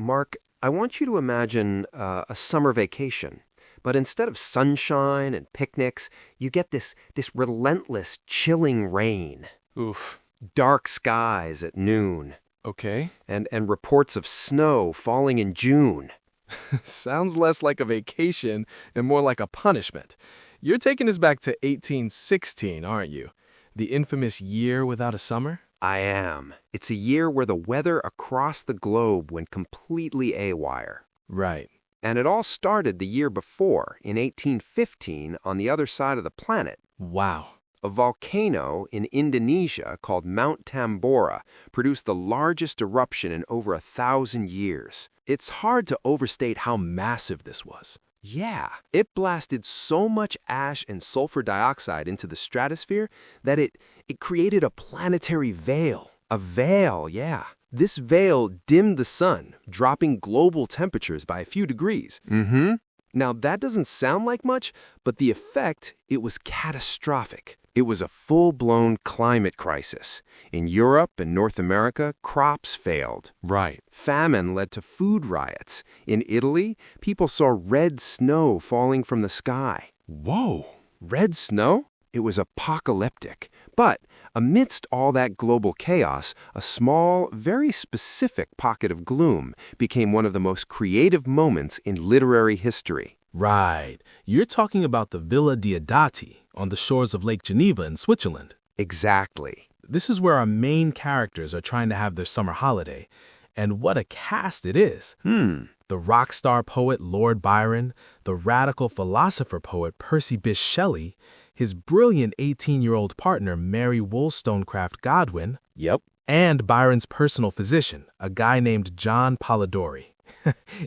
Mark, I want you to imagine a summer vacation, but instead of sunshine and picnics, you get this relentless, chilling rain, Oof. dark skies at noon, Okay. and reports of snow falling in June. Sounds less like a vacation and more like a punishment. You're taking us back to 1816, aren't you? The infamous year without a summer? I am. It's a year where the weather across the globe went completely awire. Right. And it all started the year before, in 1815, on the other side of the planet. Wow. A volcano in Indonesia called Mount Tambora produced the largest eruption in over 1,000 years. It's hard to overstate how massive this was. Yeah, it blasted so much ash and sulfur dioxide into the stratosphere that it created a planetary veil. A veil, yeah. This veil dimmed the sun, dropping global temperatures by a few degrees. Mm-hmm. Now, that doesn't sound like much, but the effect, it was catastrophic. It was a full-blown climate crisis. In Europe and North America, crops failed. Right. Famine led to food riots. In Italy, people saw red snow falling from the sky. Whoa. Red snow? It was apocalyptic. But amidst all that global chaos, a small, very specific pocket of gloom became one of the most creative moments in literary history. Right. You're talking about the Villa Diodati on the shores of Lake Geneva in Switzerland. Exactly. This is where our main characters are trying to have their summer holiday. And what a cast it is. The rock star poet Lord Byron, the radical philosopher poet Percy Bysshe Shelley, his brilliant 18-year-old partner Mary Wollstonecraft Godwin, Yep. and Byron's personal physician, a guy named John Polidori.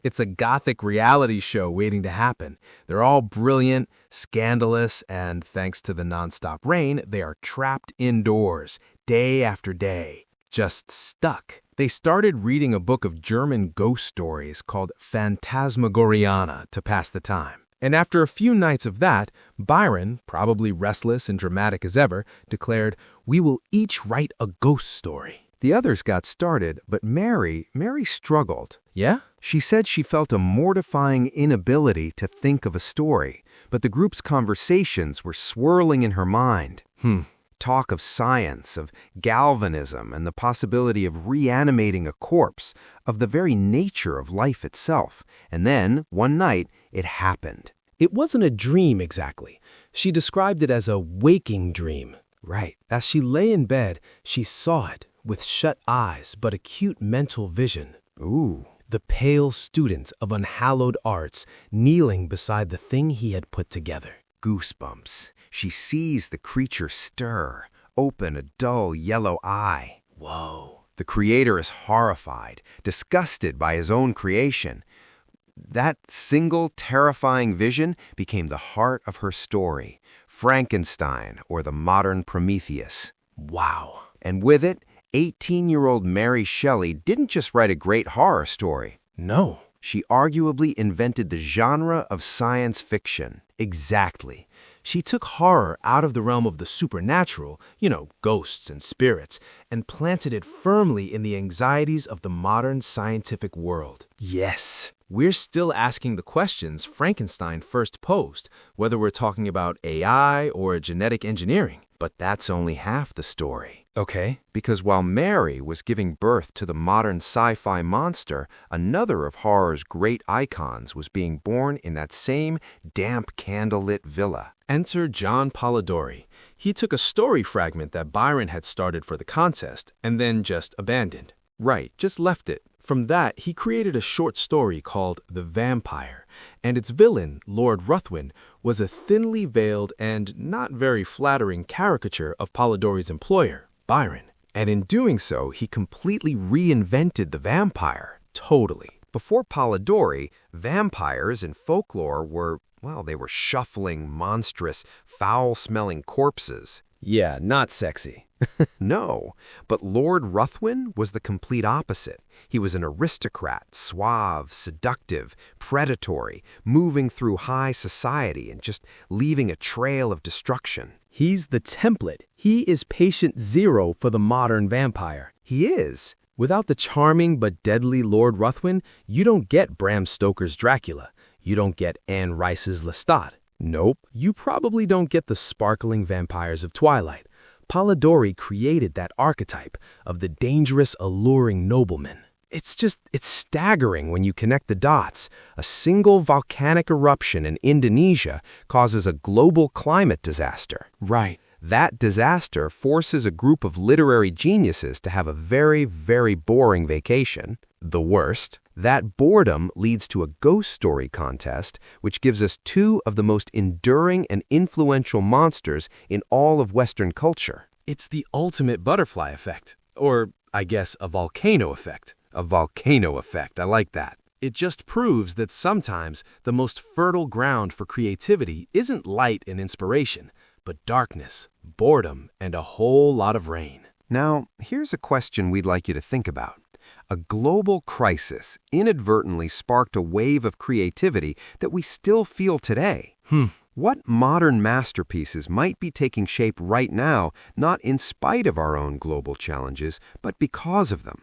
It's a gothic reality show waiting to happen. They're all brilliant, scandalous, and thanks to the nonstop rain, they are trapped indoors, day after day, just stuck. They started reading a book of German ghost stories called Phantasmagoriana to pass the time. And after a few nights of that, Byron, probably restless and dramatic as ever, declared, "We will each write a ghost story." The others got started, but Mary struggled. Yeah? She said she felt a mortifying inability to think of a story, but the group's conversations were swirling in her mind. Talk of science, of galvanism, and the possibility of reanimating a corpse, of the very nature of life itself. And then, one night, it happened. It wasn't a dream exactly. She described it as a waking dream. Right. As she lay in bed, she saw it with shut eyes but acute mental vision. Ooh. The pale students of unhallowed arts kneeling beside the thing he had put together. Goosebumps. She sees the creature stir, open a dull yellow eye. Whoa. The creator is horrified, disgusted by his own creation. That single terrifying vision became the heart of her story, Frankenstein, or the modern Prometheus. Wow. And with it, 18-year-old Mary Shelley didn't just write a great horror story. No. She arguably invented the genre of science fiction. Exactly. She took horror out of the realm of the supernatural, ghosts and spirits, and planted it firmly in the anxieties of the modern scientific world. Yes. We're still asking the questions Frankenstein first posed, whether we're talking about AI or genetic engineering. But that's only half the story. Okay. Because while Mary was giving birth to the modern sci-fi monster, another of horror's great icons was being born in that same damp candlelit villa. Enter John Polidori. He took a story fragment that Byron had started for the contest and then just abandoned. Right, just left it. From that, he created a short story called The Vampire, and its villain, Lord Ruthven, was a thinly veiled and not very flattering caricature of Polidori's employer, Byron. And in doing so, he completely reinvented the vampire. Totally. Before Polidori, vampires in folklore were, they were shuffling, monstrous, foul-smelling corpses. Yeah, not sexy. No, but Lord Ruthven was the complete opposite. He was an aristocrat, suave, seductive, predatory, moving through high society and just leaving a trail of destruction. He's the template. He is patient zero for the modern vampire. He is, Without the charming but deadly Lord Ruthven, you don't get Bram Stoker's Dracula. You don't get Anne Rice's Lestat. Nope, you probably don't get the sparkling vampires of Twilight. Polidori created that archetype of the dangerous, alluring nobleman. It's staggering when you connect the dots. A single volcanic eruption in Indonesia causes a global climate disaster. Right. That disaster forces a group of literary geniuses to have a very, very boring vacation. The worst, that boredom leads to a ghost story contest, which gives us two of the most enduring and influential monsters in all of Western culture. It's the ultimate butterfly effect. Or, I guess, a volcano effect. A volcano effect, I like that. It just proves that sometimes the most fertile ground for creativity isn't light and inspiration, but darkness, boredom, and a whole lot of rain. Now, here's a question we'd like you to think about. A global crisis inadvertently sparked a wave of creativity that we still feel today. What modern masterpieces might be taking shape right now, not in spite of our own global challenges, but because of them?